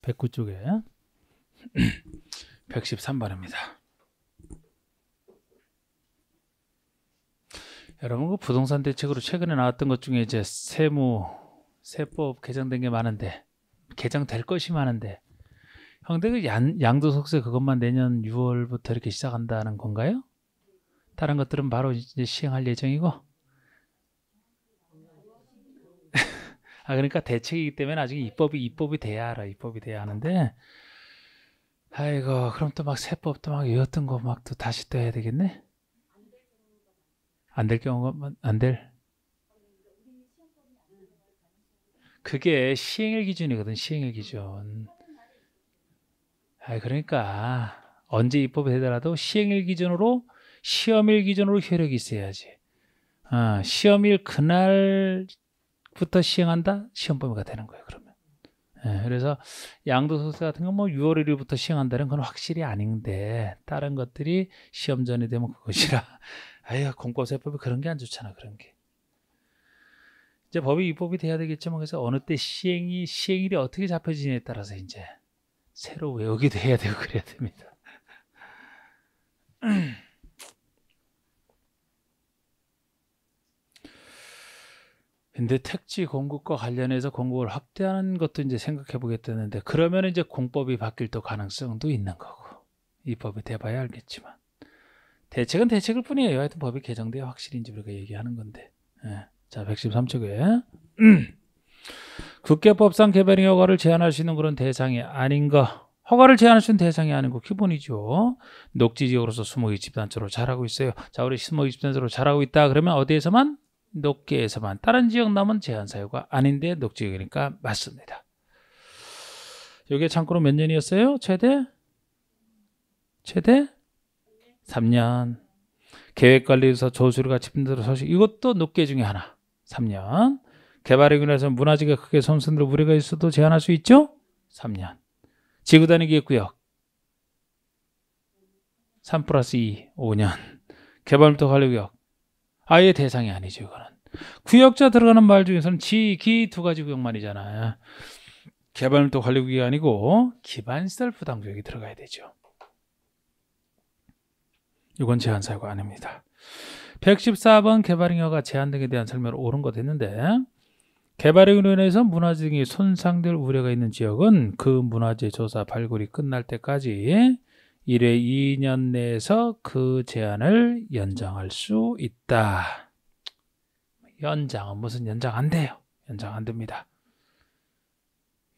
109쪽에 113번입니다. 여러분 그 부동산 대책으로 최근에 나왔던 것 중에 이제 세법 개정된 게 많은데 개정될 것이 많은데 형들 그 양도소득세 그것만 내년 6월부터 이렇게 시작한다는 건가요? 다른 것들은 바로 이제 시행할 예정이고 그러니까 대책이기 때문에 나중에 입법이 돼야 알아. 입법이 돼야 하는데 아이고 그럼 또 막 세법도 막 외웠던 거 막 또 다시 또 해야 되겠네. 안 될 경우가 안 될. 그게 시행일 기준이거든. 시행일 기준. 그러니까 언제 입법이 되더라도 시행일 기준으로 시험일 기준으로 효력이 있어야지. 시험일 그날부터 시행한다? 시험 범위가 되는 거예요. 그러면. 그래서 양도소득세 같은 건 뭐 6월 1일부터 시행한다는 건 확실히 아닌데 다른 것들이 시험 전이 되면 그것이라. 공법세법이 그런 게 안 좋잖아. 그런 게. 이제 법이 입법이 돼야 되겠지만 그래서 어느 때 시행일이 어떻게 잡혀지냐에 따라서 이제 새로 외우기도 해야 되고 그래야 됩니다. 근데 택지 공급과 관련해서 공급을 확대하는 것도 이제 생각해 보겠다는데 그러면 이제 공법이 바뀔 또 가능성도 있는 거고 입법이 돼봐야 알겠지만 대책은 대책일 뿐이에요. 하여튼 법이 개정돼야 확실히 이제 우리가 얘기하는 건데. 자 113쪽에 국계법상 개발행 허가를 제한할 수 있는 그런 대상이 아닌 거. 허가를 제한할 수 있는 대상이 아닌 거 기본이죠. 녹지지역으로서 수목이 집단적으로 자라고 있어요. 자 우리 수목이 집단적으로 자라고 있다. 그러면 어디에서만? 녹계에서만. 다른 지역 남은 제한 사유가 아닌데 녹지역이니까 맞습니다. 이게 참고로 몇 년이었어요? 최대 3년. 계획관리에서 조수료가 집단적으로 소식. 이것도 녹계 중에 하나. 3년. 개발행위에서 문화재가 크게 손상될 우려가 있어도 제한할 수 있죠? 3년. 지구단위기획구역 3+2 5년. 개발부터 관리구역 아예 대상이 아니죠. 이거는 구역자 들어가는 말 중에서는 지, 기 두 가지 구역만이잖아요. 개발부터 관리구역이 아니고 기반시설 부담구역이 들어가야 되죠. 이건 제한 사유가 아닙니다. 114번 개발행위가 제한 등에 대한 설명을 옳은 거 됐는데 개발행위로 인해서 문화재 등이 손상될 우려가 있는 지역은 그 문화재 조사 발굴이 끝날 때까지 1회 2년 내에서 그 제한을 연장할 수 있다. 연장은 무슨 연장 안 돼요. 연장 안 됩니다.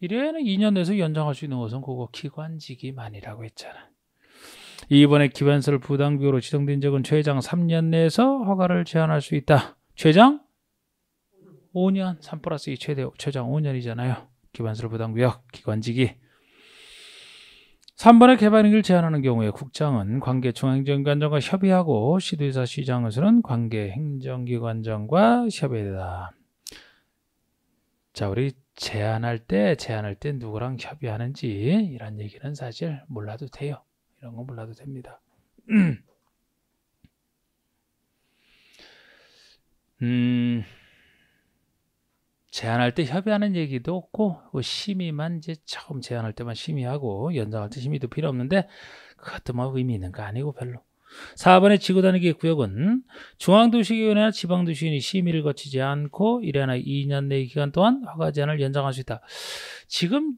1회는 2년 내에서 연장할 수 있는 것은 그거 기관지기만이라고 했잖아. 이번에 기반시설 부담비용으로 지정된 적은 최장 3년 내에서 허가를 제한할 수 있다. 최장 5년, 3+2 최장 5년이잖아요. 기반시설 부담구역, 기관지기. 3번의 개발행위를 제한하는 경우에 국장은 관계 중앙행정기관장과 협의하고 시도지사 시장에서는 관계 행정기관장과 협의다. 자, 우리 제한할 때 누구랑 협의하는지 이런 얘기는 사실 몰라도 돼요. 이런 건 몰라도 됩니다. 제한할 때 협의하는 얘기도 없고 심의만 이제 처음 제한할 때만 심의하고 연장할 때 심의도 필요 없는데 그것도 뭐 의미 있는 거 아니고 별로. 4번의 지구단위기획구역은 중앙도시계획이나 지방도시계획이 심의를 거치지 않고 1회나 2년 내 기간 동안 허가 제한을 연장할 수 있다. 지금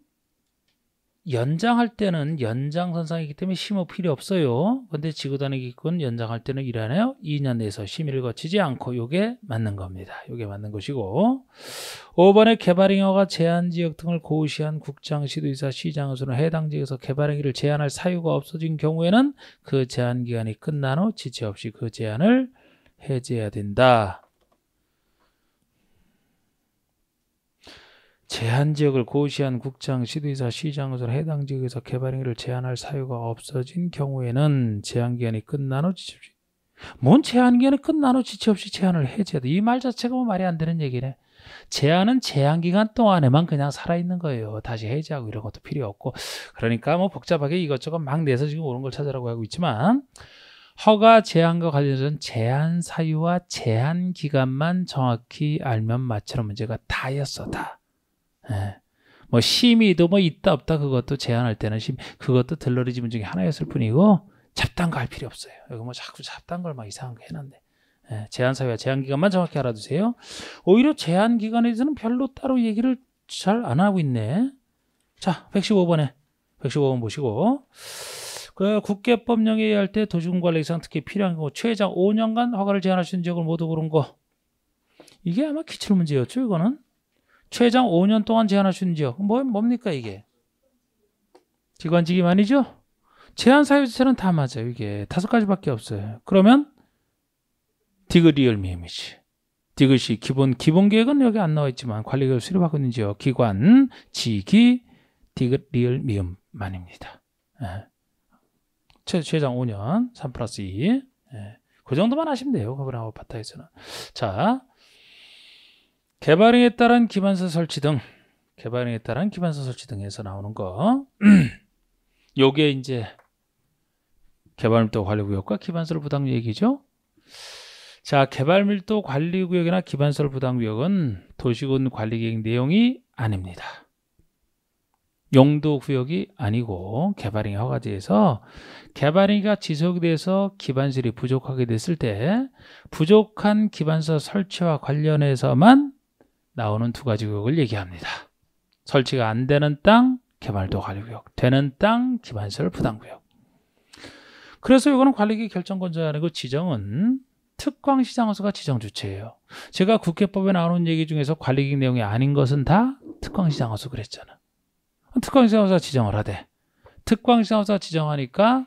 연장할 때는 연장선상이기 때문에 심의 필요 없어요. 근데 지구단위기획구는 연장할 때는 1회나 2년 내에서 심의를 거치지 않고 이게 맞는 겁니다. 이게 맞는 것이고 5번의 개발행위가 제한지역 등을 고시한 국장, 시도지사, 시장에서는 해당 지역에서 개발행위를 제한할 사유가 없어진 경우에는 그 제한기간이 끝난 후 지체 없이 그 제한을 해제해야 된다. 제한지역을 고시한 국장, 시도지사, 시장에서는 해당 지역에서 개발행위를 제한할 사유가 없어진 경우에는 제한기간이 끝난 후 지체 없이. 뭔 제한기간이 끝난 후 지체 없이 제한을 해제해야 돼. 이 말 자체가 뭐 말이 안 되는 얘기네. 제한은 제한기간 동안에만 그냥 살아있는 거예요. 다시 해제하고 이런 것도 필요 없고. 그러니까 뭐 복잡하게 이것저것 막 내서 지금 옳은 걸 찾으라고 하고 있지만 허가 제한과 관련해서는 제한 사유와 제한 기간만 정확히 알면 맞추는 문제가 다였어. 다. 뭐 심의도 뭐 있다 없다 그것도 제한할 때는 그것도 들러리 지문 중에 하나였을 뿐이고 잡다한 거 할 필요 없어요. 여기 뭐 자꾸 잡다한 걸 막 이상한 거 해놨네. 예, 제한 사유와 제한 기간만 정확히 알아두세요. 오히려 제한 기간에 대해서는 별로 따로 얘기를 잘 안 하고 있네. 자, 115번 보시고 그 국계법령에 의할 때 도시군관리상 특히 필요한 거 최장 5년간 허가를 제한할 수 있는 지역을 모두 고른 거. 이게 아마 기출 문제였죠. 이거는 최장 5년 동안 제한할 수 있는 지역. 뭡니까 이게? 기관지기만이죠. 제한 사유 자체는 다 맞아요. 이게 5가지밖에 없어요. 그러면 디귿 리을 미음이지. 디귿이 기본 계획은 여기 안 나와 있지만 관리 계획을 수립하고 있는 지역 기관 지기 디귿 리을 미음만입니다. 예. 최장 5년 3+2. 예. 그 정도만 하시면 돼요. 거브랑 아파트에서는. 자, 개발행에 따른 기반서 설치 등에서 나오는 거. 요게 이제 개발밀도 관리구역과 기반설 부담 얘기죠. 자, 개발밀도 관리구역이나 기반설 부담구역은 도시군 관리계획 내용이 아닙니다. 용도구역이 아니고 개발행위 허가지에서 개발행위가 지속돼서 기반설이 부족하게 됐을 때 부족한 기반서 설치와 관련해서만 나오는 2가지 구역을 얘기합니다. 설치가 안 되는 땅 개발도 관리구역, 되는 땅 기반설 부담구역. 그래서 이거는 관리계획 결정권자가 아니고 지정은 특광시장허수가 지정 주체예요. 제가 국회법에 나오는 얘기 중에서 관리계획 내용이 아닌 것은 다 특광시장허수 그랬잖아. 특광시장허수가 지정을 하되 특광시장허수가 지정하니까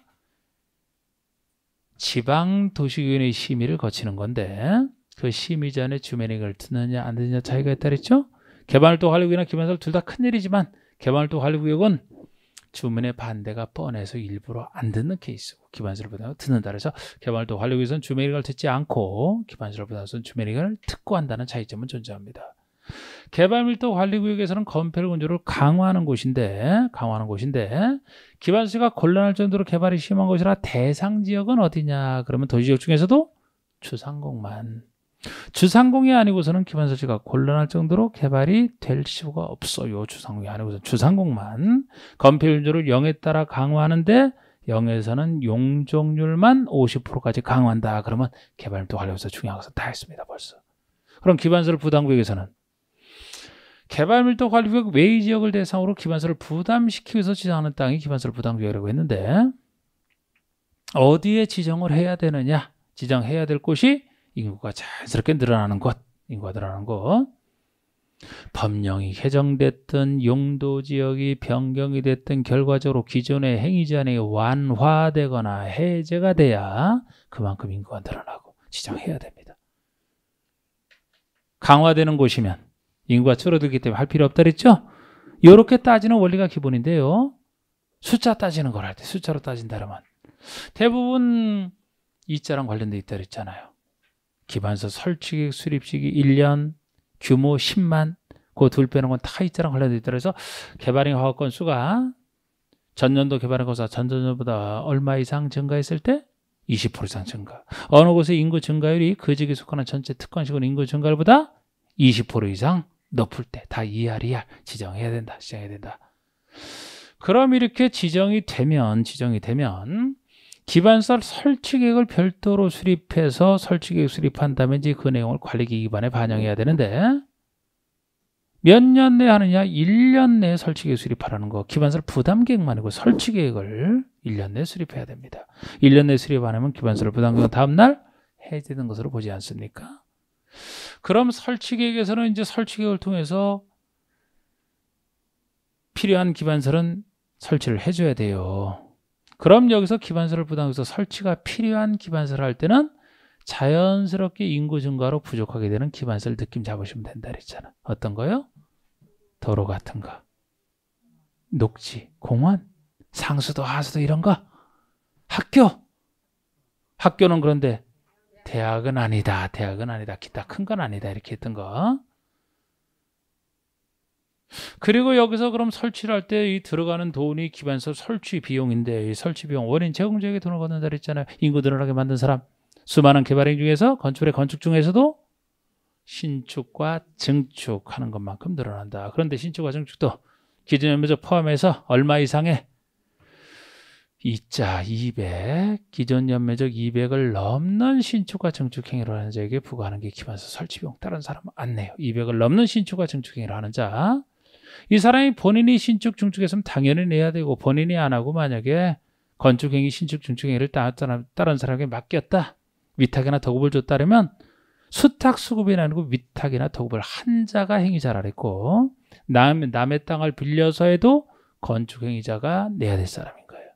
지방도시위원회 심의를 거치는 건데 그 심의전에 주민의견을 듣느냐 안 듣느냐 차이가 있다 그랬죠. 개발도 관리구역이나 기반설 둘 다 큰일이지만 개발도 관리구역은 주민의 반대가 뻔해서 일부러 안 듣는 케이스고 기반설보다 듣는다 그래서 개발도 관리구역에서는 주민의 의견을 듣지 않고 기반설보다는 주민의 의견을 듣고 한다는 차이점은 존재합니다. 개발밀도 관리구역에서는 건폐율 건조를 강화하는 곳인데 기반설가 곤란할 정도로 개발이 심한 곳이라 대상 지역은 어디냐 그러면 도시지역 중에서도 주상공만. 주상공이 아니고서는 기반설치가 곤란할 정도로 개발이 될 수가 없어요. 주상공이 아니고서는 주상공만. 건폐율 건조를 0에 따라 강화하는데 0에서는 용적률만 50%까지 강화한다. 그러면 개발밀도 관리구역에서 중요한 것은 다 했습니다. 벌써. 그럼 기반설 부담구역에서는 개발밀도 관리구역 외의 지역을 대상으로 기반설을 부담시키기 위해서 지정하는 땅이 기반설 부담구역이라고 했는데 어디에 지정을 해야 되느냐? 지정해야 될 곳이 인구가 자연스럽게 늘어나는 곳, 인구가 늘어나는 곳. 법령이 개정됐든 용도지역이 변경이 됐든 결과적으로 기존의 행위 제한이 완화되거나 해제가 돼야 그만큼 인구가 늘어나고 지정해야 됩니다. 강화되는 곳이면 인구가 줄어들기 때문에 할 필요 없다 그랬죠? 이렇게 따지는 원리가 기본인데요. 숫자 따지는 걸 할 때 숫자로 따진다면 대부분 이자랑 관련돼 있다 그랬잖아요. 기반서 설치계획 수립 시기 1년, 규모 10만, 그 둘 빼는 건 다 이자랑 관련돼 있다 그래서 개발행 허가 건수가 전년도 개발행 건수가 전전년보다 얼마 이상 증가했을 때 20% 이상 증가. 어느 곳의 인구 증가율이 그 지역에 속하는 전체 특권시군 인구 증가율보다 20% 이상 높을 때 다 ER 지정해야 된다. 그럼 이렇게 지정이 되면 기반설 설치계획을 별도로 수립해서 설치계획 수립한 다음에 이제 그 내용을 관리계획 기반에 반영해야 되는데 몇 년 내에 하느냐? 1년 내에 설치계획 수립하라는 거. 기반설 부담계획만 아니고 설치계획을 1년 내에 수립해야 됩니다. 1년 내에 수립 안 하면 기반설 부담계획은 다음날 해제된 것으로 보지 않습니까? 그럼 설치계획에서는 이제 설치계획을 통해서 필요한 기반설은 설치를 해줘야 돼요. 그럼 여기서 기반설을 부담해서 설치가 필요한 기반설을 할 때는 자연스럽게 인구 증가로 부족하게 되는 기반설 느낌 잡으시면 된다 그랬잖아. 어떤 거요? 도로 같은 거, 녹지, 공원, 상수도, 하수도 이런 거. 학교는 그런데 대학은 아니다. 기타 큰 건 아니다. 이렇게 했던 거. 그리고 여기서 그럼 설치를 할 때 이 들어가는 돈이 기반설 설치 비용인데 이 설치 비용 원인 제공자에게 돈을 걷는다 그랬잖아요. 인구 늘어나게 만든 사람. 수많은 개발행 중에서 건축 중에서도 신축과 증축하는 것만큼 늘어난다. 그런데 신축과 증축도 기준 연면적 포함해서 얼마 이상의 이자 200, 기존 연면적 200을 넘는 신축과 증축 행위를 하는 자에게 부과하는 게 기반서 설치 비용. 다른 사람은 안 내요. 200을 넘는 신축과 증축 행위를 하는 자. 이 사람이 본인이 신축, 증축했으면 당연히 내야 되고 본인이 안 하고 만약에 건축 행위, 신축, 증축 행위를 다른 사람에게 맡겼다. 위탁이나 도급을 줬다면 수탁, 수급이 아니고 위탁이나 도급을 한 자가 행위자라 그랬고 남의 땅을 빌려서 해도 건축 행위자가 내야 될 사람인 거예요.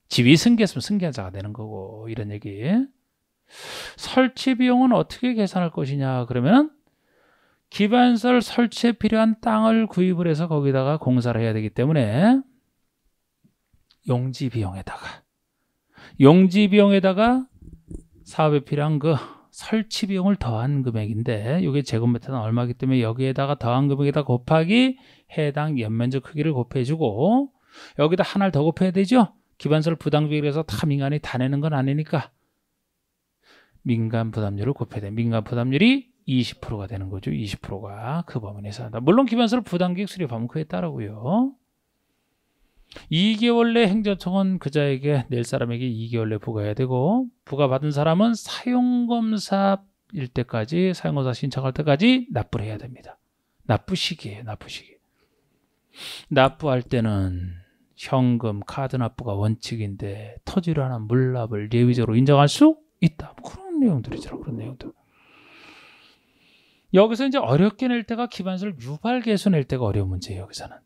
집이 승계했으면 승계자가 되는 거고 이런 얘기. 설치 비용은 어떻게 계산할 것이냐 그러면 기반설 설치에 필요한 땅을 구입을 해서 거기다가 공사를 해야 되기 때문에 용지 비용에다가 사업에 필요한 그 설치 비용을 더한 금액인데 이게 제곱미터는 얼마이기 때문에 여기에다가 더한 금액에다 곱하기 해당 연면적 크기를 곱해주고 여기다 하나를 더 곱해야 되죠. 기반설 부담비율에서 다 민간이 다 내는 건 아니니까 민간 부담률을 곱해야 돼. 민간 부담률이 20%가 되는 거죠. 20%가 그 범위 내에서 한다. 물론 기반설 부담계획 수립하면 그에 따르고요. 2개월 내 행정청은 그자에게 낼 사람에게 2개월 내 부과해야 되고 부과받은 사람은 사용검사일 때까지 사용검사 신청할 때까지 납부를 해야 됩니다. 납부 시기예요. 납부 시기. 납부할 때는 현금, 카드 납부가 원칙인데 토지를 하나 물납을 예외적으로 인정할 수 있다. 그런 내용들이죠. 그런 내용들. 여기서 이제 어렵게 낼 때가 기반서를 유발 개수 낼 때가 어려운 문제예요. 여기서는.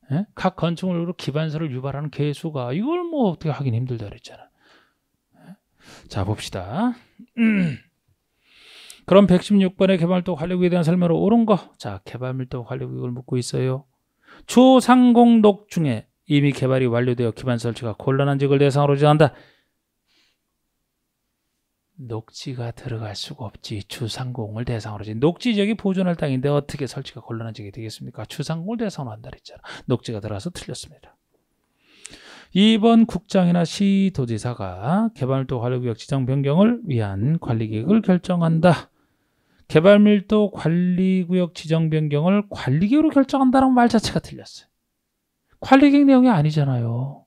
예? 각 건축물로 기반서를 유발하는 개수가 이걸 뭐 어떻게 하긴 힘들다 그랬잖아. 자 봅시다. 그럼 116번의 개발밀도 관리구역에 대한 설명으로 옳은 거. 자 개발밀도 관리구역을 묻고 있어요. 주상공록 중에 이미 개발이 완료되어 기반 설치가 곤란한 지역을 대상으로 지정한다. 녹지가 들어갈 수가 없지. 주상공을 대상으로 지정. 녹지 지역이 보존할 땅인데 어떻게 설치가 곤란한 지역이 되겠습니까? 주상공을 대상으로 한다 그랬잖아. 녹지가 들어가서 틀렸습니다. 2번 국장이나 시도지사가 개발밀도 관리구역 지정 변경을 위한 관리계획을 결정한다. 개발밀도 관리구역 지정 변경을 관리계획으로 결정한다는 말 자체가 틀렸어요. 관리계획 내용이 아니잖아요.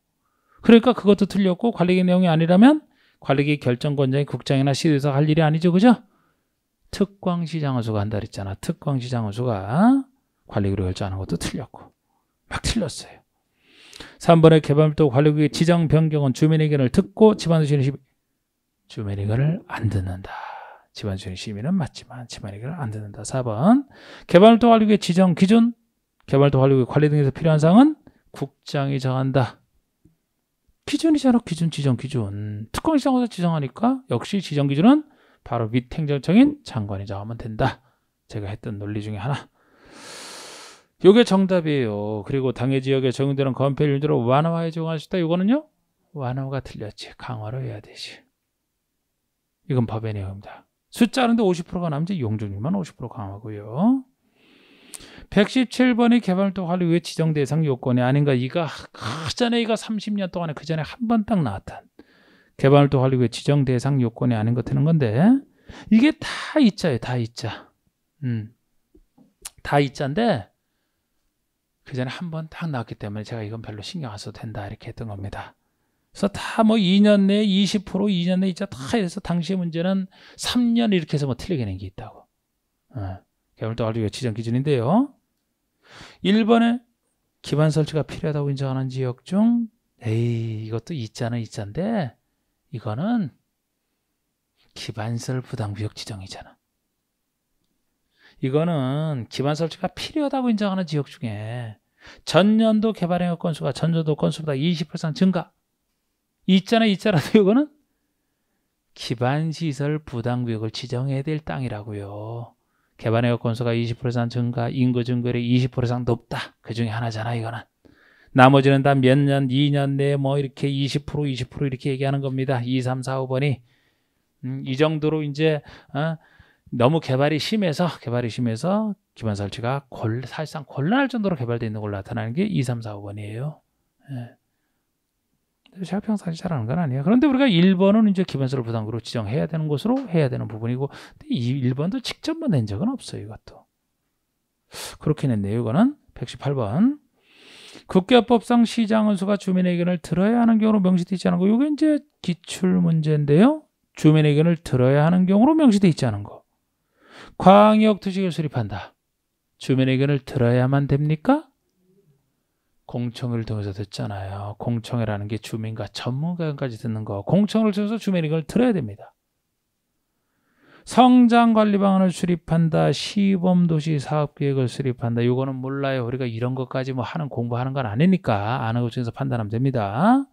그러니까 그것도 틀렸고 관리계획 내용이 아니라면 관리계획 결정권자인 국장이나 시도지사가 할 일이 아니죠. 그죠? 특광시장원수가 한다 그랬잖아. 특광시장원수가 관리계획으로 결정하는 것도 틀렸고 막 틀렸어요. 3번의 개발밀도 관리구역 지정 변경은 주민 의견을 듣고 지방도시민 시민 주민 의견을 안 듣는다. 지방도시민 시민은 맞지만 지방 의견을 안 듣는다. 4번 개발밀도 관리구역 지정 기준 개발밀도 관리구역 관리 등에서 필요한 사항은 국장이 정한다. 기준이잖아. 기준 지정 기준. 특권시장에서 지정하니까 역시 지정 기준은 바로 밑 행정청인 장관이 정하면 된다. 제가 했던 논리 중에 하나. 이게 정답이에요. 그리고 당해 지역에 적용되는 건폐율 윤제로 완화에 적용할 수 있다. 이거는요. 완화가 틀렸지. 강화로 해야 되지. 이건 법의 내용입니다. 숫자는데 50%가 남지 용적률만 50% 강화고요. 117번이 개발밀도 관리구역 지정 대상 요건이 아닌가. 이거 그전에 이거 30년 동안에 그전에 한 번 딱 나왔던 개발밀도 관리구역 지정 대상 요건이 아닌 것 되는 건데 이게 다 있자예요. 다 있자. 다 있자인데 그전에 한 번 딱 나왔기 때문에 제가 이건 별로 신경 안 써도 된다 이렇게 했던 겁니다. 그래서 다 뭐 2년 내에 20% 2년 내에 있자 다 해서 당시의 문제는 3년 이렇게 해서 뭐 틀리게 낸 게 있다고. 개발밀도 관리구역 지정 기준인데요. 1번에 기반 설치가 필요하다고 인정하는 지역 중 이것도 있자는 있자인데 이거는 기반설 부담구역 지정이잖아. 이거는 기반 설치가 필요하다고 인정하는 지역 중에 전년도 개발행위 건수가 전년도 건수보다 20% 증가. 있자라도 이거는 기반시설 부담구역을 지정해야 될 땅이라고요. 개발행위 건수가 20% 이상 증가, 인구 증가율이 20% 이상 높다. 그 중에 하나잖아 이거는. 나머지는 다 몇 년, 2년 내에 뭐 이렇게 20% 이렇게 얘기하는 겁니다. 2, 3, 4, 5번이. 이 정도로 이제 너무 개발이 심해서 기반 설치가 사실상 곤란할 정도로 개발되어 있는 걸로 나타나는 게 2, 3, 4, 5번이에요. 제가 평상시 잘하는 건 아니에요. 그런데 우리가 1번은 이제 기반설 부담구로 지정해야 되는 곳으로 해야 되는 부분이고 1번도 직접 낸 적은 없어요. 이것도. 그렇게 냈네요. 이거는 118번. 국가법상 시장원수가 주민의 의견을 들어야 하는 경우로 명시되어 있지 않은 거. 이게 이제 기출 문제인데요. 주민의 의견을 들어야 하는 경우로 명시되어 있지 않은 거. 광역도시계획을 수립한다. 주민의 의견을 들어야만 됩니까? 공청회를 통해서 듣잖아요. 공청회라는 게 주민과 전문가까지 듣는 거. 공청회를 통해서 주민의 의견을 들어야 됩니다. 성장관리 방안을 수립한다. 시범도시 사업계획을 수립한다. 이거는 몰라요. 우리가 이런 것까지 뭐 하는 공부하는 건 아니니까 아는 것 중에서 판단하면 됩니다.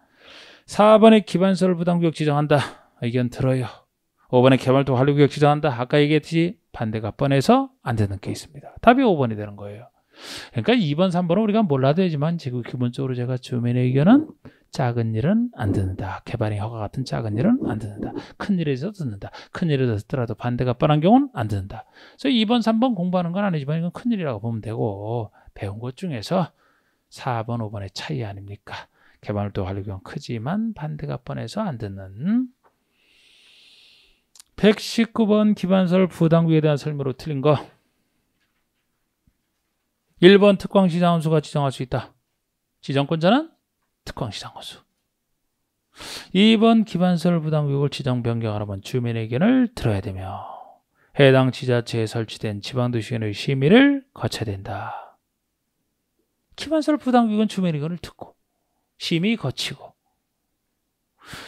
4번에 기반시설 부담구역 지정한다. 의견 들어요. 5번에 개발도 관리구역 지정한다. 아까 얘기했듯이 반대가 뻔해서 안 되는 케이스입니다. 답이 5번이 되는 거예요. 그러니까 2번, 3번은 우리가 몰라도 되지만 지금 기본적으로 제가 주민의 의견은 작은 일은 안 듣는다. 개발의 허가 같은 작은 일은 안 듣는다. 큰 일에서 듣는다. 큰 일에서 듣더라도 반대가 뻔한 경우는 안 듣는다. 그래서 2번, 3번 공부하는 건 아니지만 이건 큰 일이라고 보면 되고 배운 것 중에서 4번, 5번의 차이 아닙니까? 개발도 관리구역은 크지만 반대가 뻔해서 안 듣는 119번 기반시설 부담구역에 대한 설명으로 틀린 거 1번 특광시장원수가 지정할 수 있다. 지정권자는 특광시장원수. 2번 기반시설 부담구역을 지정 변경하려면 주민의 의견을 들어야 되며 해당 지자체에 설치된 지방도시의회 심의를 거쳐야 된다. 기반시설 부담구역은 주민의 의견을 듣고 심의 거치고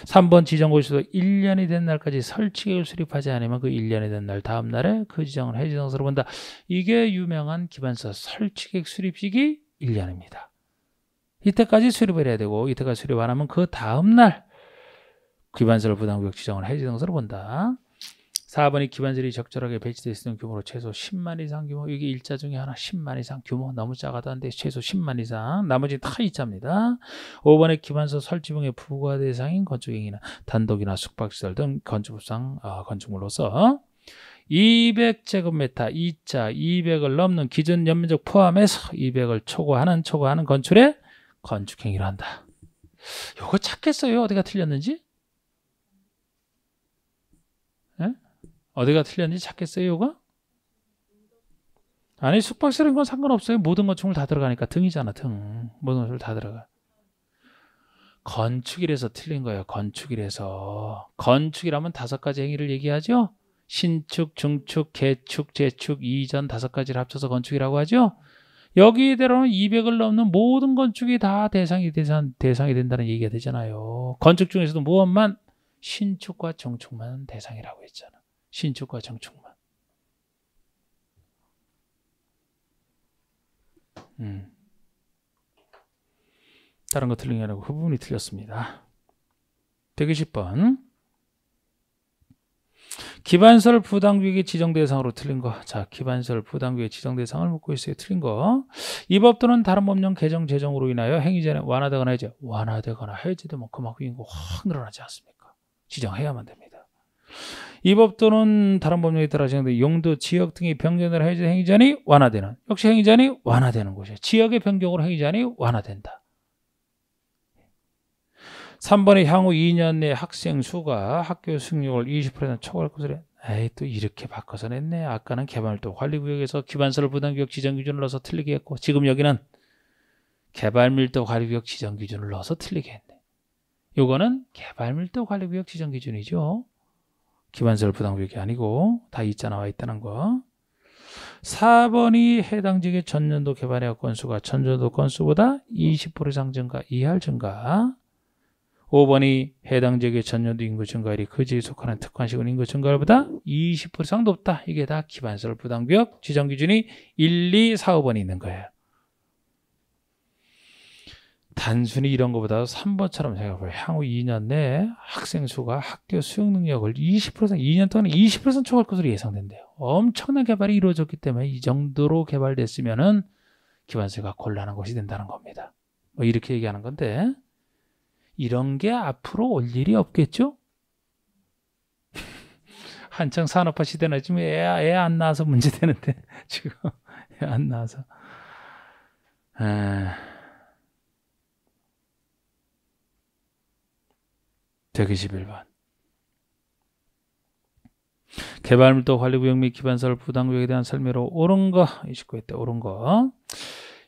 3번 지정고시도 1년이 된 날까지 설치계획을 수립하지 않으면 그 1년이 된 날 다음 날에 그 지정을 해지정서로 본다. 이게 유명한 기반시설 설치계획 수립식이 1년입니다. 이때까지 수립을 해야 되고 이때까지 수립 안 하면 그 다음 날 기반시설 부담구역 지정을 해지정서로 본다. 4번이 기반시설이 적절하게 배치되어 있는 규모로 최소 10만 이상 규모. 이게 일자 중에 하나 10만 이상 규모. 너무 작아도 안 돼. 최소 10만 이상. 나머지는 다 이자입니다. 5번에 기반시설 설치 등의 부과 대상인 건축행위나 단독이나 숙박시설 등 건축법상 건축물로서 200제곱미터 이자 200을 넘는 기준 연면적 포함해서 200을 초과하는 건축의 건축행위를 한다. 요거 찾겠어요? 어디가 틀렸는지? 네? 어디가 틀렸는지 찾겠어요, 요거? 아니, 숙박시설인 건 상관없어요. 모든 건축물 다 들어가니까 등이잖아, 등. 모든 건축물 다 들어가. 건축이라서 틀린 거예요, 건축이라서. 건축이라면 5가지 행위를 얘기하죠? 신축, 중축, 개축, 재축, 이전 5가지를 합쳐서 건축이라고 하죠? 여기대로는 200을 넘는 모든 건축이 다 대상이 된다는 얘기가 되잖아요. 건축 중에서도 무엇만? 신축과 정축만 대상이라고 했잖아. 신축과 정축만. 다른 거 틀린 게 아니고 그 부분이 틀렸습니다. 120번. 기반시설 부담구역의 지정 대상으로 틀린 거. 자, 기반시설 부담구역의 지정 대상을 묻고 있어요. 틀린 거. 이 법 또는 다른 법령 개정 제정으로 인하여 행위자는 완화되거나 해제되면 그만큼 인구가 확 늘어나지 않습니까? 지정해야만 됩니다. 이 법 또는 다른 법령에 따라 지정된 용도, 지역 등이 변경되는 행위자니 완화되는. 역시 행위자니 완화되는 곳이에요. 지역의 변경으로 행위자니 완화된다. 3번에 향후 2년 내 학생 수가 학교 수용률을 20% 초과할 것을 에이, 또 이렇게 바꿔서 냈네. 아까는 개발밀도 관리구역에서 기반시설 부담구역 지정 기준을 넣어서 틀리게 했고 지금 여기는 개발밀도 관리구역 지정 기준을 넣어서 틀리게 했네. 요거는 개발밀도 관리구역 지정 기준이죠. 기반시설 부담구역이 아니고 다 이자 나와 있다는 거. 4번이 해당 지역의 전년도 개발해야 건수가 전년도 건수보다 20% 이상 증가, 이하를 증가. 5번이 해당 지역의 전년도 인구 증가율이 그 지역에 속하는 특관시군 인구 증가율보다 20% 이상 높다. 이게 다 기반시설 부담구역 지정 기준이 1, 2, 4, 5번이 있는 거예요. 단순히 이런 것보다 3번처럼 생각해봐요. 향후 2년 내에 학생 수가 학교 수용 능력을 20% 이상, 2년 동안 20% 이상 초과할 것으로 예상된대요. 엄청난 개발이 이루어졌기 때문에 이 정도로 개발됐으면은 기반시설가 곤란한 것이 된다는 겁니다. 뭐 이렇게 얘기하는 건데 이런 게 앞으로 올 일이 없겠죠? 한창 산업화 시대나 지금 애 안 낳아서 문제되는데 지금 애 안 낳아서 121번. 개발밀도 관리구역 및 기반시설 부담구역에 대한 설명으로 옳은 거 29회 때 옳은 거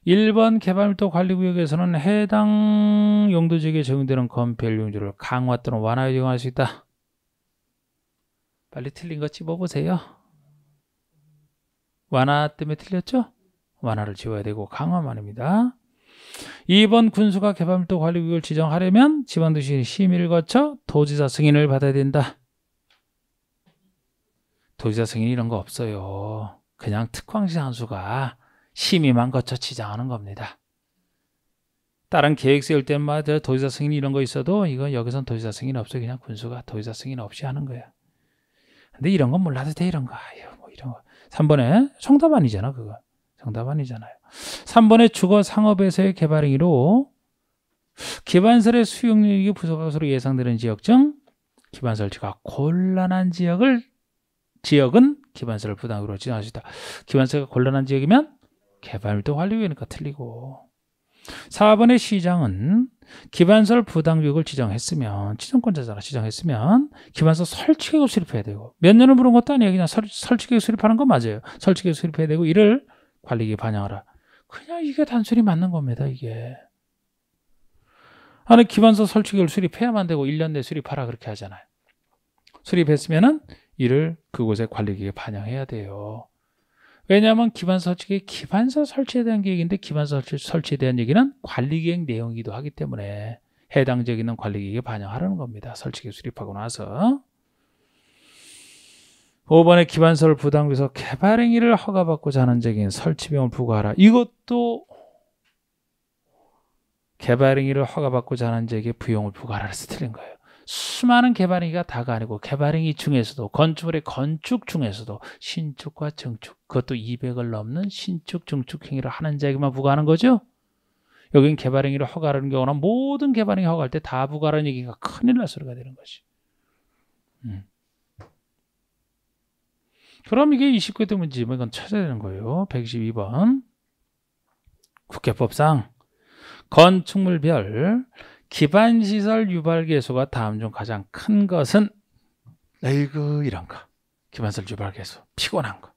1번 개발밀도 관리구역에서는 해당 용도지역에 적용되는 건폐율 용도를 강화 또는 완화에 적용할 수 있다. 빨리 틀린 거 찝어보세요. 완화 때문에 틀렸죠? 완화를 지워야 되고 강화만입니다. 2번 군수가 개발밀도 관리구역을 지정하려면 지방도시 심의를 거쳐 도지사 승인을 받아야 된다. 도지사 승인 이런 거 없어요. 그냥 특광시 한수가 심의만 거쳐 지정하는 겁니다. 다른 계획 세울 때마다 도지사 승인 이런 거 있어도 이건 여기선 도지사 승인 없어요. 그냥 군수가 도지사 승인 없이 하는 거야. 근데 이런 건 몰라도 돼. 이런 거. 아유, 뭐 이런 거. 3번에 정답 아니잖아. 그거. 정답 아니잖아요. 3번에 주거 상업에서의 개발 행위로 기반설의 수용력이 부족한 것으로 예상되는 지역 중 기반 설치가 곤란한 지역은 기반설을 부담으로 지정할 수 있다. 기반설가 곤란한 지역이면 개발밀도 관리구역이니까 틀리고. 4번의 시장은 기반설 부담구역을 지정했으면 지정권자잖아. 지정했으면 기반설 설치계획을 수립해야 되고 몇 년을 물은 것도 아니에요. 그냥 설치계획 수립하는 건 맞아요. 설치계획 수립해야 되고 이를 관리계획에 반영하라. 그냥 이게 단순히 맞는 겁니다. 이게. 아니 기반설 설치계획을 수립해야만 되고 1년 내에 수립하라 그렇게 하잖아요. 수립했으면은 이를 그곳의 관리계획에 반영해야 돼요. 왜냐하면 기반설 설치계획, 기반설 설치에 대한 계획인데 기반설 설치에 대한 얘기는 관리계획 내용이기도 하기 때문에 해당 지역에 있는 관리계획에 반영하라는 겁니다. 설치계획 수립하고 나서. 5번에 기반설 부담구에서 개발행위를 허가받고자 하는 지역인 설치비용을 부과하라. 이것도 개발행위를 허가받고자 하는 지역에 비용을 부과하라 해서 틀린 거예요. 수많은 개발행위가 다가 아니고 개발행위 중에서도 건축물의 건축 중에서도 신축과 증축 그것도 200을 넘는 신축 증축 행위를 하는 자에게만 부과하는 거죠. 여긴 개발행위를 허가하는 경우는 모든 개발행위 허가할 때 다 부과하는 얘기가 큰일 날 소리가 되는 것이. 그럼 이게 29대 문제면 이건 찾아야 되는 거예요. 122번 국회법상 건축물별 기반시설 유발계수가 다음 중 가장 큰 것은 에이그 이런 거. 기반시설 유발계수. 피곤한 거.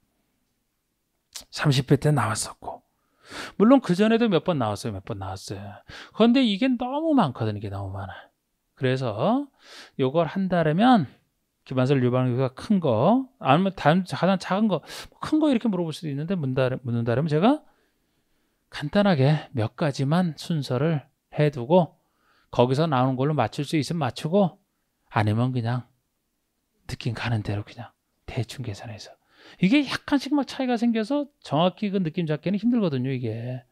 30회 때 나왔었고. 물론 그전에도 몇 번 나왔어요. 몇 번 나왔어요. 그런데 이게 너무 많거든요. 이게 너무 많아. 그래서 요걸 한다면 기반시설 유발계수가 큰 거 아니면 가장 작은 거. 큰 거 이렇게 물어볼 수도 있는데 묻는다면 제가 간단하게 몇 가지만 순서를 해두고 거기서 나오는 걸로 맞출 수 있으면 맞추고 아니면 그냥 느낌 가는 대로 그냥 대충 계산해서 이게 약간씩 막 차이가 생겨서 정확히 그 느낌 잡기는 힘들거든요. 이게.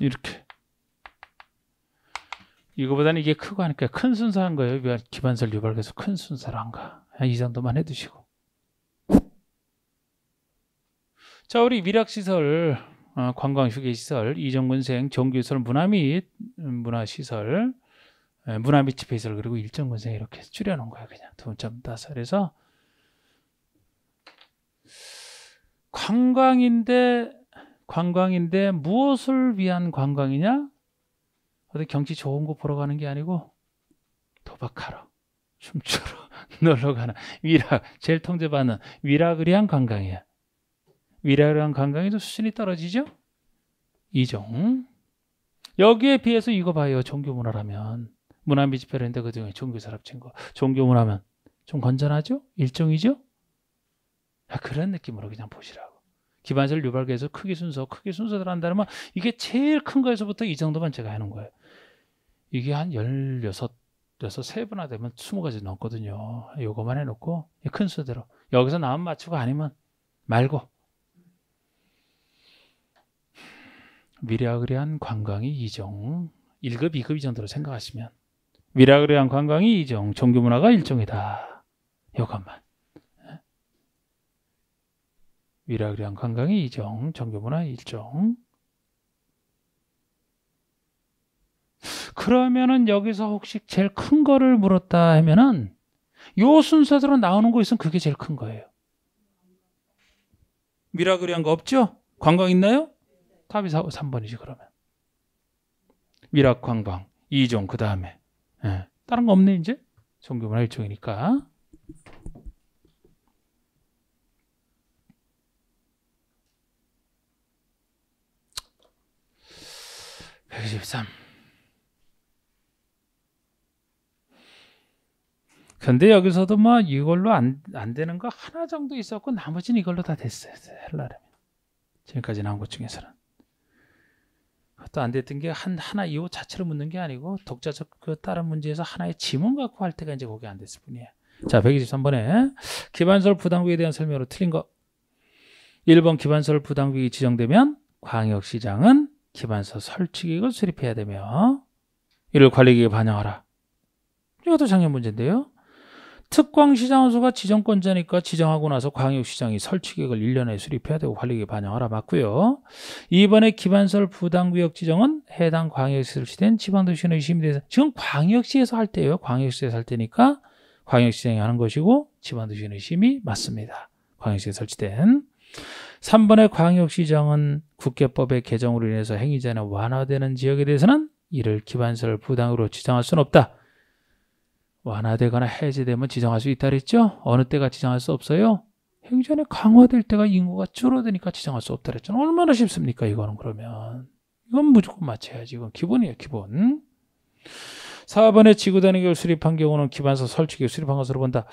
이렇게. 이거보다는 이게 크고 하니까 큰 순서 한 거예요. 왜 기반설 유발계수 큰 순서로 한가. 이 정도만 해두시고. 자, 우리 위락시설, 관광휴게시설, 이정군생, 정규시설, 문화 및 문화시설, 문화 및 집회시설 그리고 일정군생 이렇게 줄여놓은 거예요. 그냥 점 따서. 그래서 관광인데 무엇을 위한 관광이냐? 어디 경치 좋은 곳 보러 가는 게 아니고 도박하러, 춤추러, 놀러 가는 위락, 제일 통제받는 위락을 위한 관광이야. 위락을 위한 관광이 좀 수준이 떨어지죠? 이종. 여기에 비해서 이거 봐요. 종교문화라면. 문화 및 집회인데 그중에 종교사 합친 거. 종교문화면 좀 건전하죠? 일종이죠? 그런 느낌으로 그냥 보시라고. 기반시설 유발계에서 크기 순서대로 한다면 이게 제일 큰 거에서부터 이 정도만 제가 하는 거예요. 이게 한 3분화 되면 20가지 넘거든요. 요거만 해놓고 큰 순서대로 여기서 나온 맞추고 아니면 말고 위락을 위한 관광이 2종 1급, 2급 이 정도로 생각하시면 위락을 위한 관광이 2종, 종교문화가 1종이다. 요것만. 위락을 위한 관광이 2종, 종교문화 1종. 그러면은 여기서 혹시 제일 큰 거를 물었다 하면은 요 순서대로 나오는 거 있으면 그게 제일 큰 거예요. 미라클이한 거 없죠? 관광 있나요? 답이 3번이지 그러면. 미락 관광 2종 그 다음에 다른 거 없네 이제. 종교문화 일종이니까. (123) 근데 여기서도 뭐 이걸로 안 되는 거 하나 정도 있었고 나머지는 이걸로 다 됐어요. 하려면 지금까지 나온 것 중에서는. 또 안 됐던 게 하나 이호 자체를 묻는 게 아니고 독자적 그 다른 문제에서 하나의 지문 갖고 할 때가 이제 거기 안 됐을 뿐이에요. 자, 123번에 기반설 부담구에 대한 설명으로 틀린 거. 1번 기반설 부담구역이 지정되면 광역시장은 기반서 설치계획을 수립해야 되며 이를 관리계획에 반영하라. 이것도 작년 문제인데요. 특광시장원수가 지정권자니까 지정하고 나서 광역시장이 설치계획을 1년에 수립해야 되고 관리계획에 반영하라. 맞고요. 2번에 기반설 부담구역 지정은 해당 광역시에 설치된 지방도시의 심의대상. 지금 광역시에서 할 때예요. 광역시에서 할 때니까 광역시장이 하는 것이고 지방도시의 심의 맞습니다. 광역시에 설치된. 3번의 광역시장은 국계법의 개정으로 인해서 행위자는 완화되는 지역에 대해서는 이를 기반설 부담으로 지정할 수는 없다. 완화되거나 해제되면 지정할 수 있다 그랬죠? 어느 때가 지정할 수 없어요? 행전에 강화될 때가 인구가 줄어드니까 지정할 수 없다 그랬잖아. 얼마나 쉽습니까 이거는. 그러면 이건 무조건 맞춰야지. 이건 기본이에요. 기본. 4번에 지구단위계획을 수립한 경우는 기반서 설치계획 수립한 것으로 본다.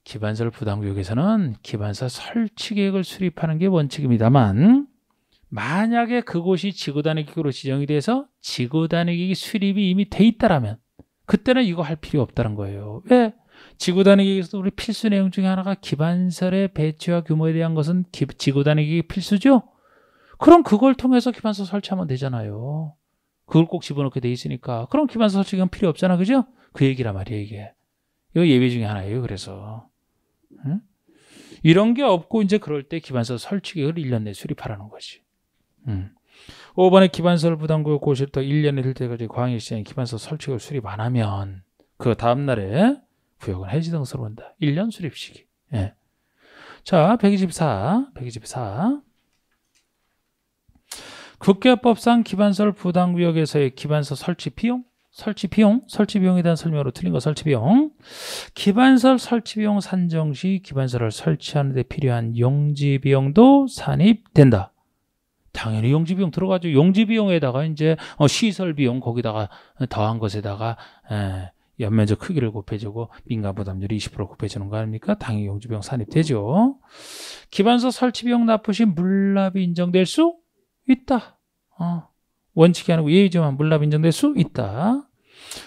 기반설 부담구역에서는 기반서 설치계획을 수립하는 게 원칙입니다만 만약에 그곳이 지구단위계획으로 지정이 돼서 지구단위계획 수립이 이미 돼 있다라면 그때는 이거 할 필요 없다는 거예요. 왜? 지구단위계획에서 우리 필수 내용 중에 하나가 기반설의 배치와 규모에 대한 것은 지구단위계획이 필수죠? 그럼 그걸 통해서 기반서 설치하면 되잖아요. 그걸 꼭 집어넣게 돼 있으니까. 그럼 기반서 설치가 필요 없잖아. 그죠? 그 얘기란 말이에요, 이게. 이거 예외 중에 하나예요. 그래서. 응? 이런 게 없고 이제 그럴 때 기반서 설치계획을 1년 내에 수립하라는 거지. 5번에 기반설 부담구역 고시부터 1년이 될 때까지 광역시장이 기반서 설치계획을 수립 안 하면 그 다음날에 구역은 해지 등서로 온다. 1년 수립 시기. 예. 자, 124. 국계법상 기반설 부담구역에서의 기반서 설치 비용에 대한 설명으로 틀린 거 설치비용. 기반설 설치비용 산정 시 기반설을 설치하는 데 필요한 용지비용도 산입된다. 당연히 용지비용 들어가죠. 용지비용에다가 이제 시설비용 거기다가 더한 것에다가 연면적 크기를 곱해주고 민간부담률이 20% 곱해주는 거 아닙니까? 당연히 용지비용 산입되죠. 기반서 설치비용 납부 시 물납이 인정될 수 있다. 원칙이 아니고 예의지만 물납 인정될 수 있다.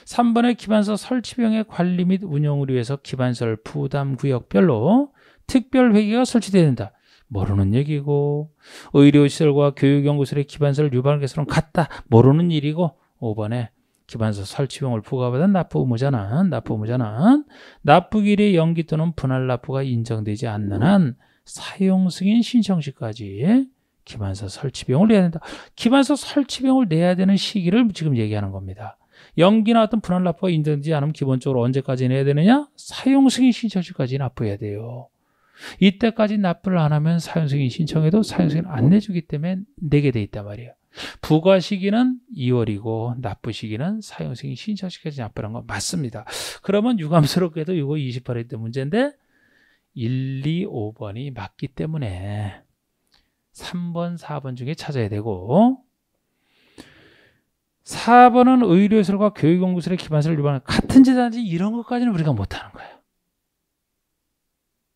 3번의 기반서 설치비용의 관리 및 운영을 위해서 기반설 부담구역별로 특별회계가 설치되어야 된다. 모르는 얘기고 의료시설과 교육연구소의 기반설 유발 개설은 같다. 모르는 일이고 5번에 기반서 설치비용을 부과받은 납부 의무자는 납부기일의 연기 또는 분할 납부가 인정되지 않는 한 사용 승인 신청 시까지 기반서 설치비용을 내야 된다. 기반서 설치비용을 내야 되는 시기를 지금 얘기하는 겁니다. 연기나 어떤 분할 납부가 인정되지 않으면 기본적으로 언제까지 내야 되느냐? 사용 승인 신청 시까지 납부해야 돼요. 이때까지 납부를 안 하면 사용 승인 신청해도 사용 승인 안 내주기 때문에 내게 돼 있단 말이에요. 부과 시기는 2월이고 납부 시기는 사용 승인 신청 시까지 납부한 거 맞습니다. 그러면 유감스럽게도 이거 28회 때 문제인데 1, 2, 5번이 맞기 때문에 3번, 4번 중에 찾아야 되고 4번은 의료시설과 교육연구소의 기반서를 위반하는 같은 재단지 이런 것까지는 우리가 못하는 거예요.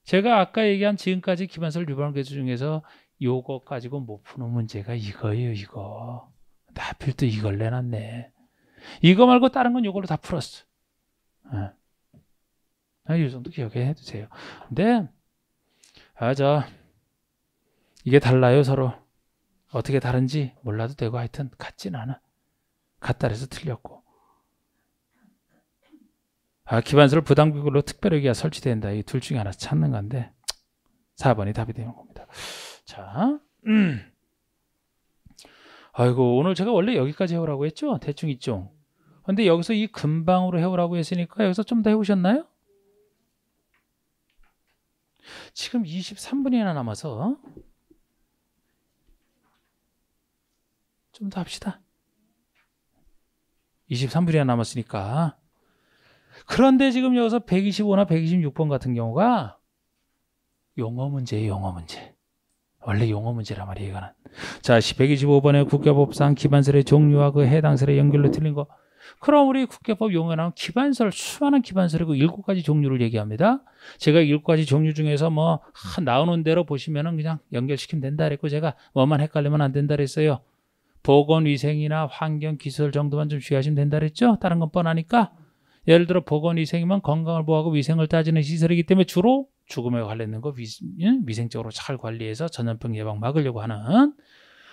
제가 아까 얘기한 지금까지 기반서를 위반한 개수 중에서 요거 가지고 못 푸는 문제가 이거예요. 이거. 하필 또 이걸 내놨네. 이거 말고 다른 건 요걸로 다 풀었어. 이 정도 기억해 두세요. 근데 이게 달라요. 서로. 어떻게 다른지 몰라도 되고 하여튼 같진 않아. 같다 해서 틀렸고. 기반서를 부담구역으로 특별회계가 설치된다. 이 둘 중에 하나 찾는 건데 4번이 답이 되는 겁니다. 자, 아이고 오늘 제가 원래 여기까지 해오라고 했죠? 대충 있죠? 근데 여기서 이 근방으로 해오라고 했으니까 여기서 좀 더 해오셨나요? 지금 23분이나 남아서 좀 더 합시다. 23분이나 남았으니까. 그런데 지금 여기서 125나 126번 같은 경우가 용어 문제예요. 용어 문제. 원래 용어 문제란 말이에요. 이거는. 자, 125번에 국가법상 기반설의 종류와 그 해당 설의 연결로 틀린 거. 그럼 우리 국가법 용어에 나온 기반설, 수많은 기반설이고 7가지 종류를 얘기합니다. 제가 7가지 종류 중에서 뭐 나오는 대로 보시면은 그냥 연결시키면 된다 그랬고, 제가 뭐만 헷갈리면 안 된다 그랬어요. 보건위생이나 환경기술 정도만 좀 주의하시면 된다 그랬죠. 다른 건 뻔하니까. 예를 들어 보건위생이면 건강을 보호하고 위생을 따지는 시설이기 때문에 주로 죽음에 관련된 거 위생적으로 잘 관리해서 전염병 예방 막으려고 하는.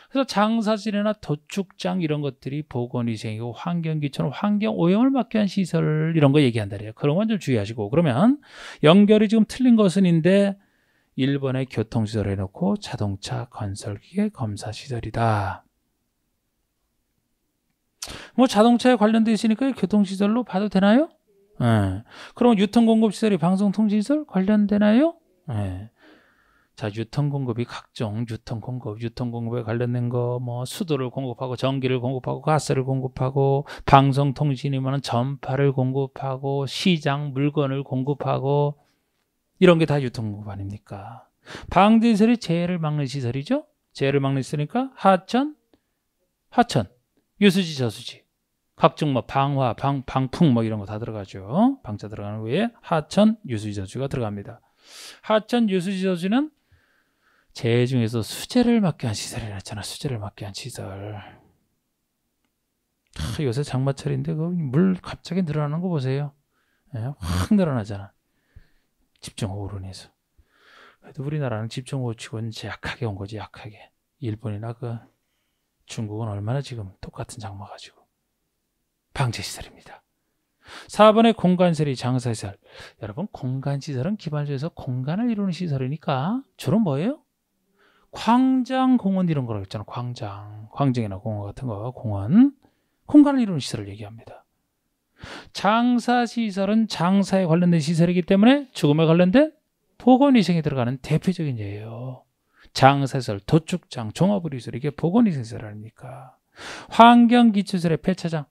그래서 장사질이나 도축장 이런 것들이 보건위생이고, 환경기초는 환경오염을 막기 위한 시설 이런 거 얘기한다 그래요. 그런 건 좀 주의하시고. 그러면 연결이 지금 틀린 것은인데 1번에 교통시설 해놓고 자동차 건설기계 검사시설이다. 뭐 자동차에 관련돼 있으니까 교통시설로 봐도 되나요? 네. 그럼 유통공급시설이 방송통신시설 관련되나요? 네. 자, 유통공급이 각종 유통공급에 관련된 거, 뭐 수도를 공급하고 전기를 공급하고 가스를 공급하고, 방송통신이면 전파를 공급하고, 시장 물건을 공급하고, 이런 게 다 유통공급 아닙니까? 방제시설이 재해를 막는 시설이죠. 재해를 막는 시설이니까 하천, 유수지, 저수지, 각종 뭐 방화, 방풍 뭐 이런 거 다 들어가죠. 방자 들어가는 후에 하천, 유수지, 저수지가 들어갑니다. 하천, 유수지, 저수지는 재해 중에서 수재를 막게 한 시설이라 했잖아. 수재를 막게 한 시설. 요새 장마철인데 그 물 갑자기 늘어나는 거 보세요. 네, 확 늘어나잖아. 집중호우로 인해서. 그래도 우리나라는 집중호우 치고는 약하게 온 거지. 약하게. 일본이나 그 중국은 얼마나 지금 똑같은 장마 가지고. 방제시설입니다. 4번의 공간시설이 장사시설. 여러분, 공간시설은 기반적에서 공간을 이루는 시설이니까 주로 뭐예요? 광장, 공원 이런 거라고 했잖아. 광장이나 공원 같은 거, 공원. 공간을 이루는 시설을 얘기합니다. 장사시설은 장사에 관련된 시설이기 때문에 죽음에 관련된 보건위생에 들어가는 대표적인 예예요. 장사시설, 도축장, 종합의료시설, 이게 보건위생시설 아닙니까? 환경기초시설의 폐차장.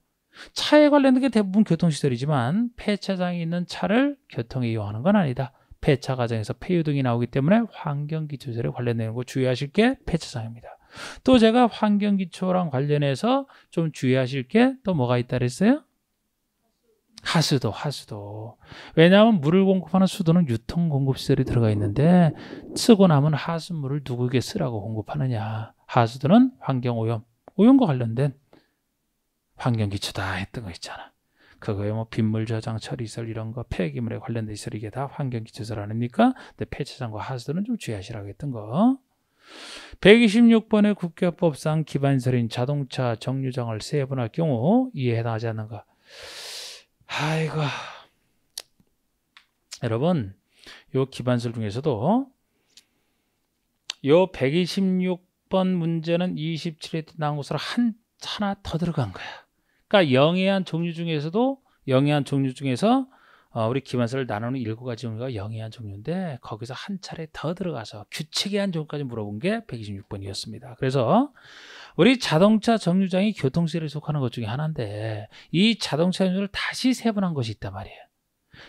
차에 관련된 게 대부분 교통시설이지만 폐차장이 있는 차를 교통에 이용하는 건 아니다. 폐차 과정에서 폐유 등이 나오기 때문에 환경기초시설에 관련되는 거 주의하실 게 폐차장입니다. 또 제가 환경기초랑 관련해서 좀 주의하실 게 또 뭐가 있다 그랬어요? 하수도. 왜냐하면 물을 공급하는 수도는 유통공급시설이 들어가 있는데 쓰고 남은 하수물을 누구에게 쓰라고 공급하느냐. 하수도는 오염과 관련된 환경기초다 했던 거 있잖아. 그거에 뭐 빗물 저장 처리시설 이런 거, 폐기물에 관련된 시설, 이게 다 환경기초시설 아닙니까? 근데 폐차장과 하수도는 좀 주의하시라고 했던 거. 126번의 국가법상 기반시설인 자동차 정류장을 세분할 경우 이에 해당하지 않는가. 아이고, 여러분, 요 기반시설 중에서도 요 126번 문제는 27회 때 나온 것으로 하나 더 들어간 거야. 그러니까 영해한 종류 중에서 우리 기반시설을 나누는 7가지 종류가 영해한 종류인데 거기서 한 차례 더 들어가서 규칙의 종류까지 물어본 게 126번이었습니다. 그래서 우리 자동차 정류장이 교통시설에 속하는 것 중에 하나인데 이 자동차 정류장을 다시 세분한 것이 있단 말이에요.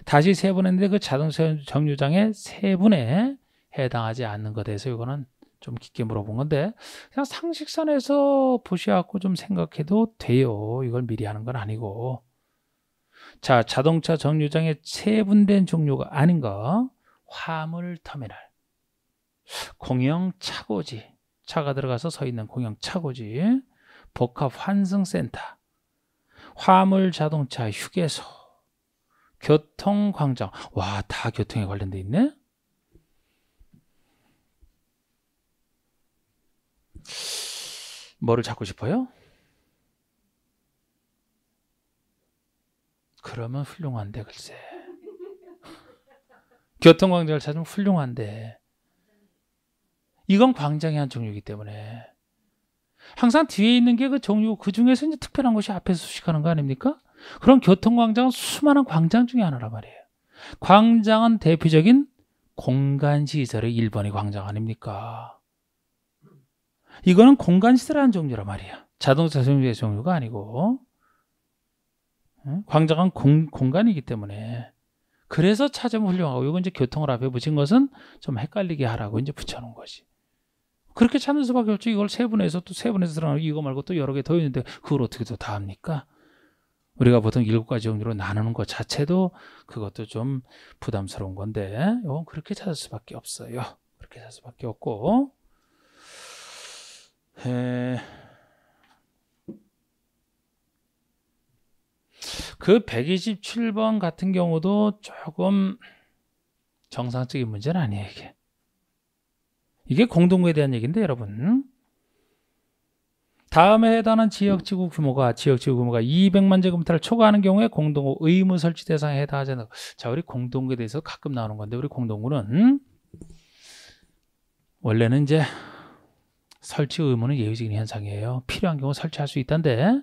다시 세분했는데 그 자동차 정류장의 세분에 해당하지 않는 것에 대해서 이거는 좀 깊게 물어본 건데 그냥 상식선에서 보셔갖고 좀 생각해도 돼요. 이걸 미리 하는 건 아니고. 자, 자동차 정류장의 세분된 종류가 아닌 거, 화물터미널, 공영차고지, 차가 들어가서 서 있는 공영차고지, 복합환승센터, 화물자동차 휴게소, 교통광장. 와, 다 교통에 관련돼 있네. 뭐를 찾고 싶어요? 그러면 훌륭한데, 글쎄. 교통광장을 찾으면 훌륭한데. 이건 광장의 한 종류이기 때문에 항상 뒤에 있는 게 그 종류, 그 중에서 이제 특별한 것이 앞에서 수식하는 거 아닙니까? 그럼 교통광장은 수많은 광장 중에 하나란 말이에요. 광장은 대표적인 공간시설의 1번이 광장 아닙니까? 이거는 공간시설이라는 종류란 말이야. 자동차 정류의 종류가 아니고. 광장은 공간이기 때문에. 그래서 찾으면 훌륭하고, 이건 이제 교통을 앞에 붙인 것은 좀 헷갈리게 하라고 이제 붙여놓은 거지. 그렇게 찾는 수밖에 없지. 이걸 세분해서 또 세분해서 들어가는 이거 말고 또 여러 개 더 있는데 그걸 어떻게 또 다 합니까? 우리가 보통 7가지 종류로 나누는 것 자체도 그것도 좀 부담스러운 건데 이건 그렇게 찾을 수밖에 없어요. 그렇게 찾을 수밖에 없고. 그 127번 같은 경우도 조금 정상적인 문제는 아니에요. 이게 공동구에 대한 얘기인데 여러분, 다음에 해당하는 지역지구 규모가 200만 제곱미터를 초과하는 경우에 공동구 의무 설치 대상에 해당하지 않는다. 자, 우리 공동구에 대해서 가끔 나오는 건데, 우리 공동구는 원래는 이제 설치 의무는 예외적인 현상이에요. 필요한 경우 설치할 수 있다는데,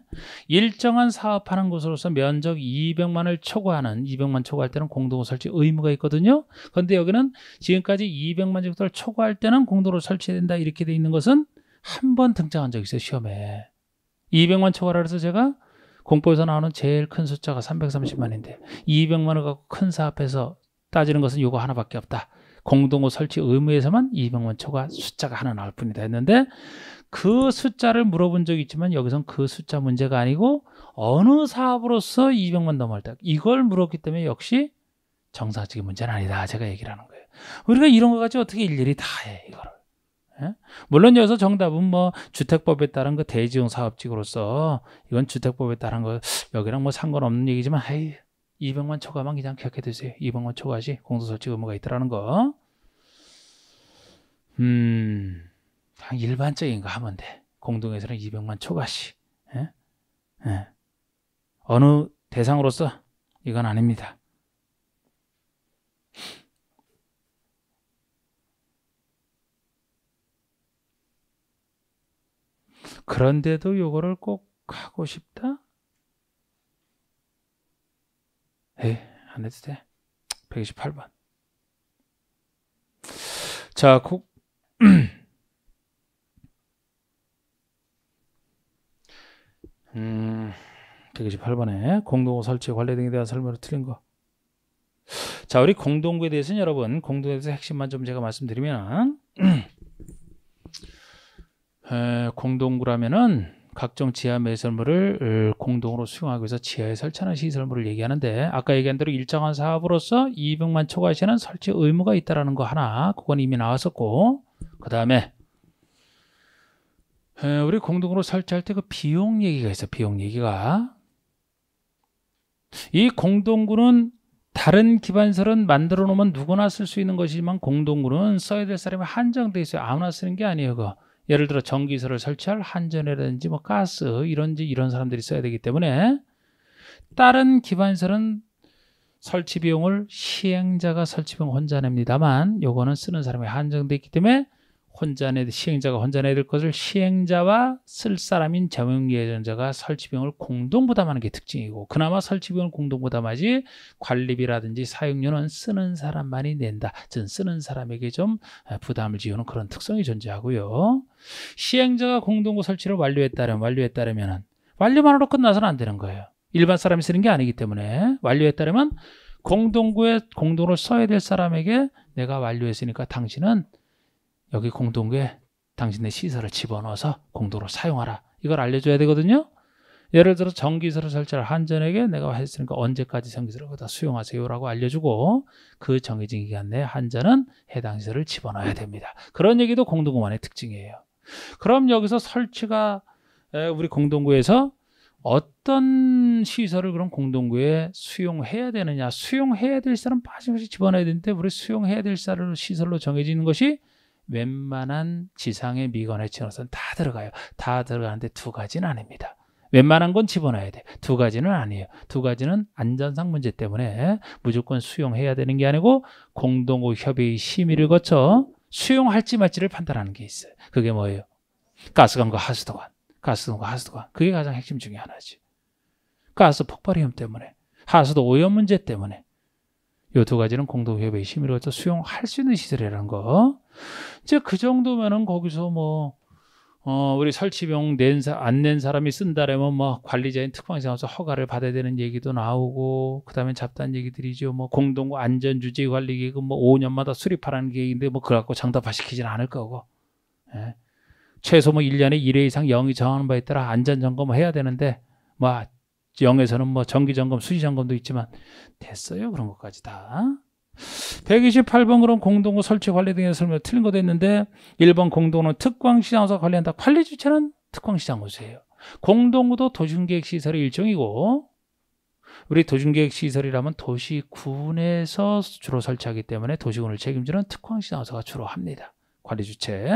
일정한 사업하는 곳으로서 면적 200만을 초과하는, 200만 초과할 때는 공동구 설치 의무가 있거든요. 그런데 여기는 지금까지 200만 제곱미터를 초과할 때는 공동구로 설치해야 된다 이렇게 돼 있는 것은 한 번 등장한 적이 있어요. 시험에 200만 초과라 해서 제가 공법에서 나오는 제일 큰 숫자가 330만인데 200만을 갖고 큰 사업에서 따지는 것은 이거 하나밖에 없다. 공동구 설치 의무에서만 200만 초과 숫자가 하나 나올 뿐이다 했는데, 그 숫자를 물어본 적이 있지만 여기선 그 숫자 문제가 아니고 어느 사업으로서 200만 넘을 때 이걸 물었기 때문에 역시 정상적인 문제는 아니다 제가 얘기를 하는 거예요. 우리가 이런 거 가지고 어떻게 일일이 다 해 이거를. 예? 물론 여기서 정답은 뭐 주택법에 따른 그 대지용 사업지구로서 이건 주택법에 따른 거 여기랑 뭐 상관없는 얘기지만, 200만 초과만 그냥 기억해 두세요. 200만 초과시 공동설치 의무가 있다라는 거. 그냥 일반적인 거 하면 돼. 공동에서는 200만 초과시. 예? 예. 어느 대상으로서 이건 아닙니다. 그런데도 요거를 꼭 하고 싶다? 안 해도 돼. 128번. 자, 128번에 공동구 설치 관리 등에 대한 설명을 틀린 거. 자, 우리 공동구에 대해서는 여러분, 공동구에 대해서 핵심만 좀 제가 말씀드리면, 공동구라면은 각종 지하 매설물을 공동으로 수용하기 위해서 지하에 설치하는 시설물을 얘기하는데, 아까 얘기한 대로 일정한 사업으로서 200만 초과 시에는 설치 의무가 있다라는 거 하나, 그건 이미 나왔었고, 그 다음에 우리 공동으로 설치할 때 그 비용 얘기가 있어. 비용 얘기가, 이 공동구는 다른 기반설은 만들어 놓으면 누구나 쓸 수 있는 것이지만 공동구는 써야 될 사람이 한정돼 있어요. 아무나 쓰는 게 아니에요. 그거. 예를 들어 전기세를 설치할 한전이라든지 뭐 가스 이런 사람들이 써야 되기 때문에, 다른 기반설은 설치 비용을 시행자가 설치 비용 혼자 냅니다만 요거는 쓰는 사람이 한정돼 있기 때문에 시행자가 혼자 내야 될 것을 시행자와 쓸 사람인 자명예정자가 설치 비용을 공동 부담하는 게 특징이고, 그나마 설치 비용을 공동 부담하지 관리비라든지 사용료는 쓰는 사람만이 낸다. 즉 쓰는 사람에게 좀 부담을 지우는 그런 특성이 존재하고요. 시행자가 공동구 설치를 완료했다면 완료만으로 끝나서는 안 되는 거예요. 일반 사람이 쓰는 게 아니기 때문에 완료했다면 공동으로 써야 될 사람에게 내가 완료했으니까 당신은 여기 공동구에 당신의 시설을 집어넣어서 공동으로 사용하라. 이걸 알려줘야 되거든요. 예를 들어 전기세를 설치할 한전에게 내가 했으니까 언제까지 전기세를 거기다 수용하세요라고 알려주고, 그 정해진 기간 내에 한전은 해당 시설을 집어넣어야 됩니다. 그런 얘기도 공동구만의 특징이에요. 그럼 여기서 설치가 우리 공동구에서 어떤 시설을 그럼 공동구에 수용해야 되느냐, 수용해야 될 시설은 빠짐없이 집어넣어야 되는데, 우리 수용해야 될 시설로 정해지는 것이 웬만한 지상의 미건 해치원선 다 들어가요. 다 들어가는데 두 가지는 아닙니다. 웬만한 건 집어넣어야 돼. 두 가지는 아니에요. 두 가지는 안전상 문제 때문에 무조건 수용해야 되는 게 아니고 공동구 협의의 심의를 거쳐 수용할지 말지를 판단하는 게 있어요. 그게 뭐예요? 가스관과 하수도관. 그게 가장 핵심 중에 하나지. 가스 폭발 위험 때문에, 하수도 오염 문제 때문에 이 두 가지는 공동협의회 심의를 거쳐 수용할 수 있는 시설이라는 거. 이제 그 정도면은 거기서 뭐 우리 설치비용 안 낸 사람이 쓴다라면 뭐 관리자인 특방시장에서 허가를 받아야 되는 얘기도 나오고, 그다음에 잡다한 얘기들이죠. 뭐 공동 안전주지 관리 계획은 뭐 5년마다 수립하라는 계획인데 뭐 그걸 갖고 정답화시키지는 않을 거고, 예. 최소 뭐 1년에 1회 이상 영이 정하는 바에 따라 안전 점검을 해야 되는데 뭐 영에서는 뭐 정기 점검, 수시 점검도 있지만 됐어요. 그런 것까지 다. 128번 그럼 공동구 설치 관리 등의 설명 틀린 거 됐는데, 1번 공동구는 특광시장으로서 관리한다. 관리 주체는 특광시장으로서예요. 공동구도 도심계획시설의 일종이고, 우리 도심계획시설이라면 도시군에서 주로 설치하기 때문에 도시군을 책임지는 특광시장으로서가 주로 합니다. 관리 주체.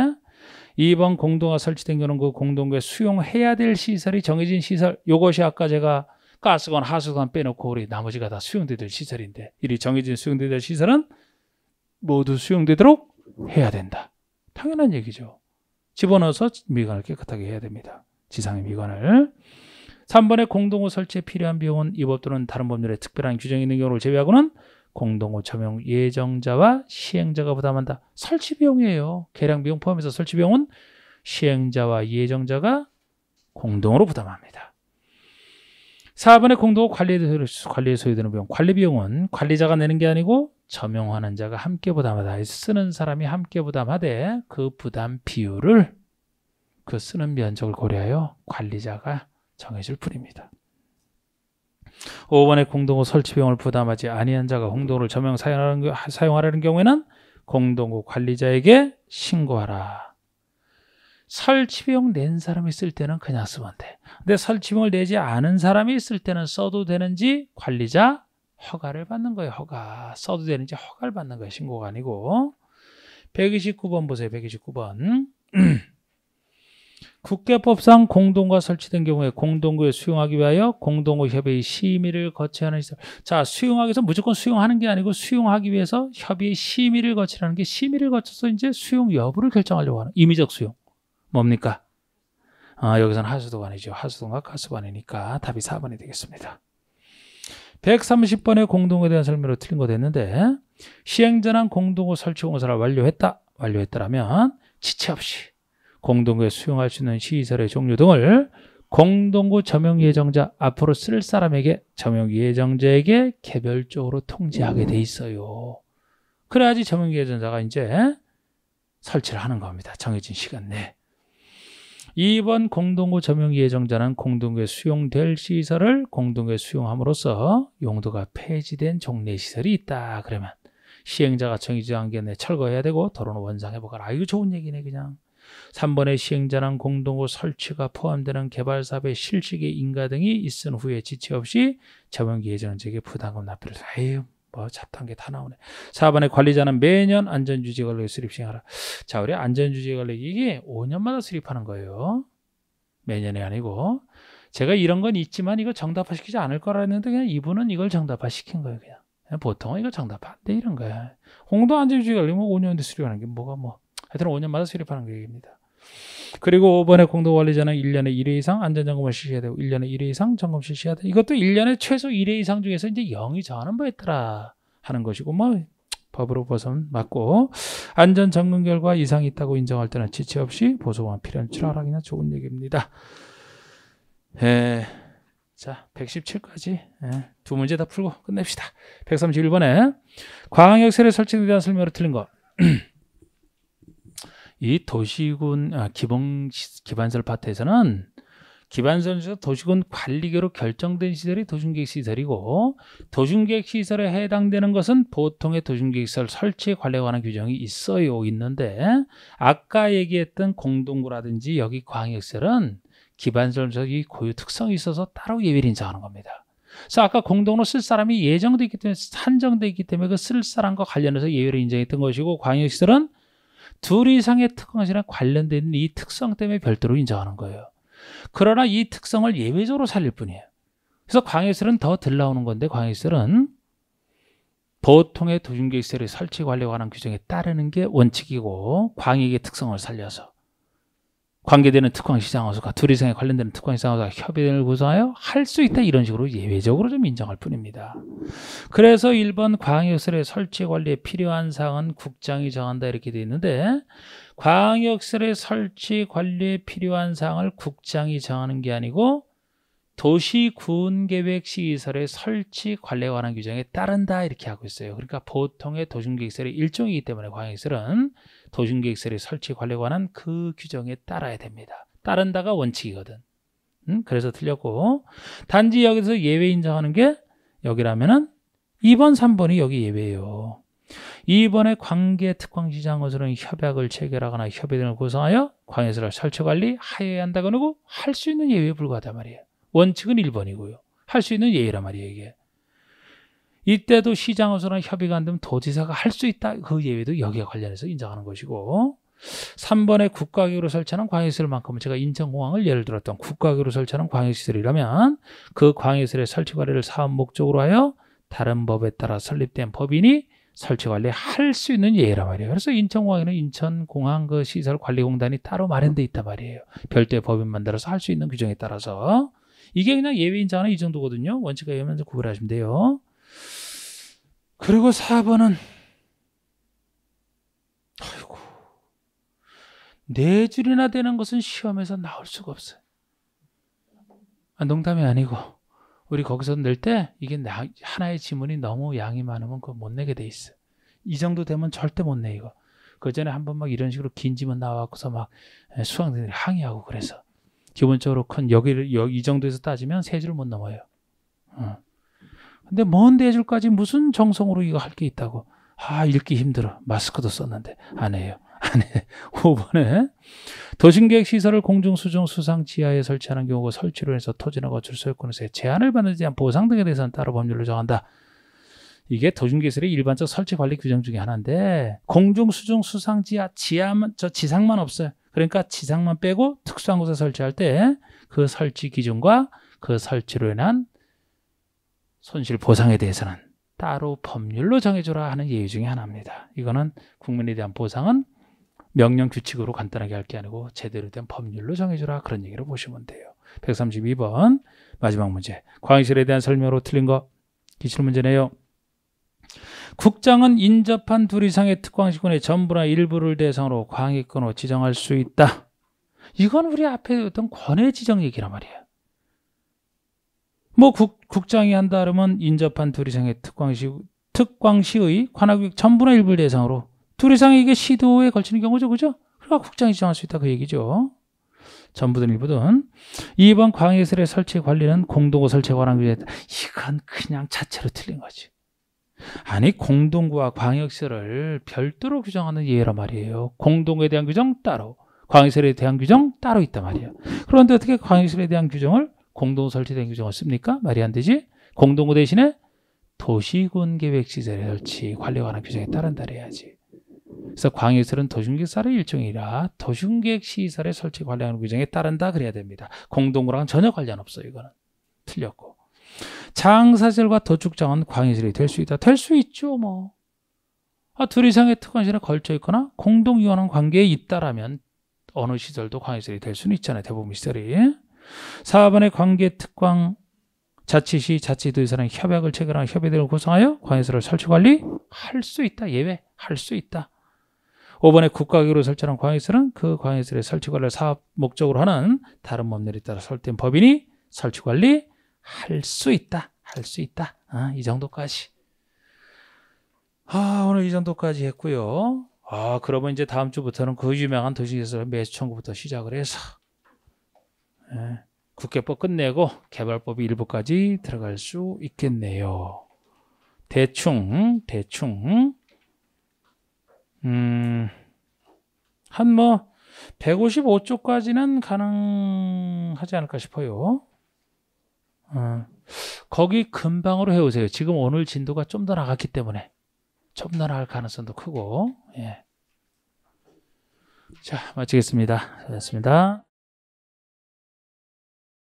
2번 공동구가 설치된 경우는 그 공동구에 수용해야 될 시설이 정해진 시설, 요것이 아까 제가 가스관, 하수관 빼놓고 우리 나머지가 다 수용되될 시설인데, 이리 정해진 수용되될 시설은 모두 수용되도록 해야 된다. 당연한 얘기죠. 집어넣어서 미관을 깨끗하게 해야 됩니다. 지상의 미관을. 3번에 공동구 설치에 필요한 비용은 이 법 또는 다른 법률에 특별한 규정이 있는 경우를 제외하고는 공동구 점용 예정자와 시행자가 부담한다. 설치 비용이에요. 개량 비용 포함해서 설치 비용은 시행자와 예정자가 공동으로 부담합니다. 4번에 공동구 관리에 소요되는 비용. 관리 비용은 관리자가 내는 게 아니고 점용하는 자가 함께 부담하다. 쓰는 사람이 함께 부담하되 그 부담 비율을 그 쓰는 면적을 고려하여 관리자가 정해줄 뿐입니다. 5번에 공동구 설치 비용을 부담하지 아니한 자가 공동구를 점용 사용하려는 경우에는 공동구 관리자에게 신고하라. 설치 비용 낸 사람이 쓸 때는 그냥 쓰면 돼. 근데 설치 비용을 내지 않은 사람이 쓸 때는 써도 되는지 관리자 허가를 받는 거예요. 허가. 써도 되는지 허가를 받는 거예요. 신고가 아니고. 129번 보세요. 129번. 국계법상 공동구가 설치된 경우에 공동구에 수용하기 위하여 공동구 협의의 심의를 거쳐야 하는 시설. 자, 수용하기 위해서 무조건 수용하는 게 아니고 수용하기 위해서 협의의 심의를 거치라는 게, 심의를 거쳐서 이제 수용 여부를 결정하려고 하는 임의적 수용. 뭡니까? 여기서는 하수도관이죠. 하수도관과 가스관이니까 답이 4번이 되겠습니다. 130번의 공동구에 대한 설명으로 틀린 거 됐는데, 시행전환 공동구 설치 공사를 완료했다라면 지체 없이 공동구에 수용할 수 있는 시설의 종류 등을 공동구 점용 예정자, 앞으로 쓸 사람에게, 점용 예정자에게 개별적으로 통지하게 돼 있어요. 그래야지 점용 예정자가 이제 설치를 하는 겁니다. 정해진 시간 내에. 2번 공동구 점용 예정자는 공동구에 수용될 시설을 공동구에 수용함으로써 용도가 폐지된 종래 시설이 있다. 그러면 시행자가 정해지지 않게 내 철거해야 되고 도로는 원상회복하라. 이거 좋은 얘기네 그냥. 3번의 시행자는 공동구 설치가 포함되는 개발사업의 실시기 인가 등이 있은 후에 지체 없이 점용 예정자에게 부담금 납부를. 에휴, 뭐 잡다한 게 다 나오네. 4번의 관리자는 매년 안전주지 관리 수립 시행하라. 자, 우리 안전주지 관리 이게 5년마다 수립하는 거예요. 매년이 아니고. 제가 이런 건 있지만 이거 정답화시키지 않을 거라 했는데 그냥 이분은 이걸 정답화시킨 거예요. 그냥 보통은 이거 정답화 안 돼 이런 거야. 홍도 안전주지 관리 뭐 5년 뒤 수립하는 게 뭐가 뭐. 하여튼 5년마다 수립하는 게 얘기입니다. 그리고 5번의 공동관리자는 1년에 1회 이상 안전점검을 실시해야 되고 1년에 1회 이상 점검 실시해야 돼. 이것도 1년에 최소 1회 이상 중에서 이제 0이 정하는 바에 따라 하는 것이고, 뭐 법으로 보선 맞고, 안전 점검 결과 이상이 있다고 인정할 때는 지체 없이 보수가 필요한 치료하라. 그냥 좋은 얘기입니다. 자, 117까지 두 문제 다 풀고 끝냅시다. 131번에 광역세례 설치에 대한 설명으로 틀린 거. 이 도시군 기반설 파트에서는 기반설에서 도시군 관리계로 결정된 시설이 도심계획시설이고, 도심계획시설에 해당되는 것은 보통의 도심계획시설 설치에 관련하는 규정이 있는데, 아까 얘기했던 공동구라든지 여기 광역시설은 기반설적인 고유 특성이 있어서 따로 예외를 인정하는 겁니다. 그래서 아까 공동으로 쓸 사람이 예정돼 있기 때문에, 한정돼 있기 때문에 그 쓸 사람과 관련해서 예외를 인정했던 것이고, 광역시설은 둘 이상의 특성이랑 관련된 이 특성 때문에 별도로 인정하는 거예요. 그러나 이 특성을 예외적으로 살릴 뿐이에요. 그래서 광역시설은 더 덜 나오는 건데, 광역시설은 보통의 도심계획시설의 설치 관리에 관한 규정에 따르는 게 원칙이고, 광역의 특성을 살려서 관계되는 특광시장허수가 둘 이상에 관련되는 특광시장허수가 협의 등을 구성하여 할 수 있다 이런 식으로 예외적으로 좀 인정할 뿐입니다. 그래서 1번 광역시설의 설치 관리에 필요한 사항은 국장이 정한다 이렇게 되어 있는데 광역시설의 설치 관리에 필요한 사항을 국장이 정하는 게 아니고 도시군계획 시설의 설치 관리에 관한 규정에 따른다 이렇게 하고 있어요. 그러니까 보통의 도시계획시설의 일종이기 때문에 광역시설은 도시계획시설의 설치 관리에 관한 그 규정에 따라야 됩니다. 따른다가 원칙이거든. 그래서 틀렸고 단지 여기서 예외 인정하는 게 여기라면은 2번, 3번이 여기 예외예요. 2번의 관계 특광시장허수는 협약을 체결하거나 협의 등을 구성하여 광역시설 설치 관리 하여야 한다고 하고 할 수 있는 예외에 불과하단 말이에요. 원칙은 1번이고요. 할 수 있는 예외란 말이에요. 이게. 이때도 시장허수랑 협의가 안 되면 도지사가 할 수 있다. 그 예외도 여기에 관련해서 인정하는 것이고 3번에 국가기구로 설치하는 광역시설만큼은 제가 인천공항을 예를 들었던 국가기구로 설치하는 광역시설이라면 그 광역시설의 설치관리를 사업 목적으로 하여 다른 법에 따라 설립된 법인이 설치관리 할 수 있는 예외란 말이에요. 그래서 인천공항에는 인천공항 그 시설관리공단이 따로 마련되어 있단 말이에요. 별도의 법인 만들어서 할 수 있는 규정에 따라서 이게 그냥 예외 인정하는 이 정도거든요. 원칙과 예외만 구별하시면 돼요. 그리고 4번은 아이고 4줄이나 되는 것은 시험에서 나올 수가 없어요. 농담이 아니고 우리 거기서 낼 때 이게 하나의 지문이 너무 양이 많으면 그거 못 내게 돼 있어. 이 정도 되면 절대 못 내 이거. 그 전에 한번 막 이런 식으로 긴 지문 나와서 막 수강생들이 항의하고 그래서 기본적으로 큰 여기를 이 정도에서 따지면 3줄 못 넘어요. 근데 먼 4줄까지 무슨 정성으로 이거 할 게 있다고. 읽기 힘들어. 마스크도 썼는데 안 해요. 안 해. 5번에 도심계획 시설을 공중수중 수상 지하에 설치하는 경우 설치로 해서 토지나 건축 소유권에서의 제한을 받는 데 대한 보상 등에 대해서는 따로 법률로 정한다. 이게 도심계획시설의 일반적 설치 관리 규정 중에 하나인데 공중수중 수상 지하만 지상만 없어요. 그러니까 지상만 빼고 특수한 곳에 설치할 때 그 설치 기준과 그 설치로 인한 손실 보상에 대해서는 따로 법률로 정해줘라 하는 예외 중에 하나입니다. 이거는 국민에 대한 보상은 명령 규칙으로 간단하게 할 게 아니고 제대로 된 법률로 정해줘라 그런 얘기를 보시면 돼요. 132번 마지막 문제. 광역시설에 대한 설명으로 틀린 거 기출문제네요. 국장은 인접한 둘 이상의 특광시군의 전부나 일부를 대상으로 광역권으로 지정할 수 있다. 이건 우리 앞에 어떤 권해 지정 얘기란 말이에요. 뭐 국장이 한다 그러면 인접한 둘 이상의 특광시의 관할구역 전부나 일부를 대상으로 둘 이상의 이게 시도에 걸치는 경우죠. 그죠? 그러니까 국장이 지정할 수 있다 그 얘기죠. 전부든 일부든. 2번 광역시설의 설치 관리는 공동구 설치에 관한 규정에 이건 그냥 자체로 틀린 거지. 아니 공동구와 광역시설을 별도로 규정하는 예외란 말이에요. 공동구에 대한 규정 따로 광역시설에 대한 규정 따로 있단 말이에요. 그런데 어떻게 광역시설에 대한 규정을 공동구 설치된 규정을 씁니까? 말이 안 되지. 공동구 대신에 도시군계획시설의 설치 관리에 관한 규정에 따른다 해야지. 그래서 광역시설은 도시군계획시설의 일종이라 도시군계획시설의 설치 관리하는 규정에 따른다 그래야 됩니다. 공동구랑은 전혀 관련 없어요. 이거는 틀렸고. 장사시설과 도축장은 광역시설이 될 수 있다. 될 수 있죠. 뭐. 둘 이상의 특광시설에 걸쳐 있거나 공동이용하는 관계에 있다라면 어느 시설도 광역시설이 될 수는 있잖아요. 대부분 시설이. 4번의 관계 특광 자치시 자치도지사는 협약을 체결하는 협의들을 구성하여 광역시설을 설치관리 할 수 있다. 예외 할 수 있다. 5번에 국가기구로 설치하는 광역시설은 그 광역시설의 설치관리를 사업 목적으로 하는 다른 법률에 따라 설정된 법인이 설치관리 할 수 있다. 할 수 있다. 이 정도까지. 오늘 이 정도까지 했고요. 그러면 이제 다음 주부터는 그 유명한 도시계획서 매수 청구부터 시작을 해서 국회법 끝내고 개발법이 일부까지 들어갈 수 있겠네요. 대충 한 155쪽까지는 가능하지 않을까 싶어요. 거기 금방으로 해오세요. 지금 오늘 진도가 좀 더 나갔기 때문에 좀 더 나갈 가능성도 크고. 자, 마치겠습니다. 수고하셨습니다.